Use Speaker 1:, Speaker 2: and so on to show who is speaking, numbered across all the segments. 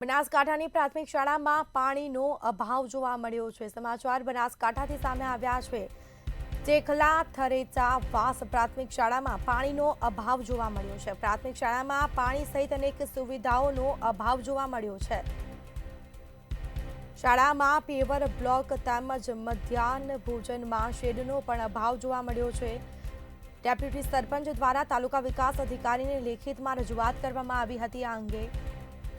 Speaker 1: બનાસકાંઠાની પ્રાથમિક શાળામાં પાણીનો અભાવ જોવા મળ્યો છે। સમાચાર બનાસકાંઠાથી સામે આવ્યા છે। ચેખલા થરેચા વાસ પ્રાથમિક શાળામાં પાણીનો અભાવ જોવા મળ્યો છે। પ્રાથમિક શાળામાં પાણી સહિત અનેક સુવિધાઓનો અભાવ જોવા મળ્યો છે। શાળામાં પેવર બ્લોક તેમજ મધ્યાહન ભોજનમાં શેડનો પણ અભાવ જોવા મળ્યો છે। ડેપ્યુટી સરપંચ દ્વારા તાલુકા વિકાસ અધિકારીને લેખિતમાં રજૂઆત કરવામાં આવી હતી। આ અંગે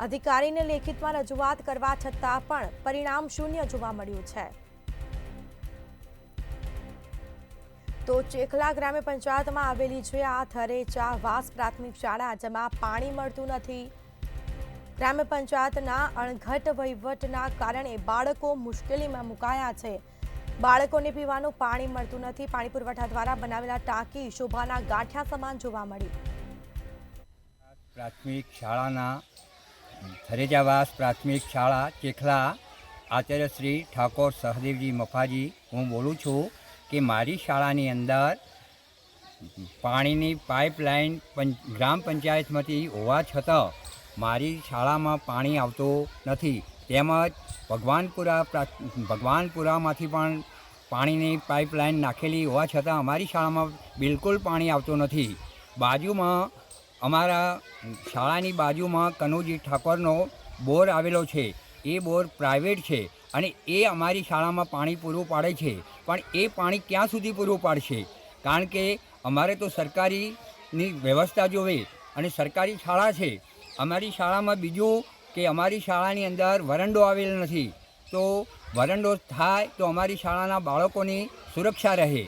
Speaker 1: अधिकारी लेखित में रजूआत करवा छतां पण परिणाम शून्य जोवा मळ्युं छे। तो चेखला ग्राम पंचायत में आवेली छे आ थरेचा वास प्राथमिक शाळा जेमां पाणी मळतुं नथी। ग्राम पंचायतना अणघट वहीवटना कारणे बाळको मुश्केलीमां मुकाया छे। बाळकोने पीवानुं पाणी मळतुं नथी। पाणी पुरवठा द्वारा बनावेला टांकी शोभाना गांठिया समान जोवा मळी।
Speaker 2: प्राथमिक शाळाना थरेजावास प्राथमिक शाळा चेखला आचार्य श्री ठाकोर सहदेवजी मफाजी हूँ बोलूँ छूँ कि मारी शाळानी अंदर पाणीनी पाइपलाइन ग्राम पंचायतमांथी होवा छतां मारी शाळामां पाणी आवतुं नथी। તેમજ ભગવાનપુરામાંથી પણ પાણીની પાઇપલાઇન નાખેલી હોવા છતાં અમારી શાળામાં બિલકુલ પાણી આવતું નથી। બાજુમાં અમારા શાળાની બાજુમાં કનુજી ઠાકોરનો બોર આવેલો છે। એ બોર પ્રાઇવેટ છે અને એ અમારી શાળામાં પાણી પૂરું પાડે છે, પણ એ પાણી ક્યાં સુધી પૂરું પાડશે? કારણ કે અમારે તો સરકારીની વ્યવસ્થા જોવે અને સરકારી શાળા છે। અમારી શાળામાં બીજું કે અમારી શાળાની અંદર વરંડો આવેલો નથી, તો વરંડો થાય તો અમારી શાળાના બાળકોની સુરક્ષા રહે।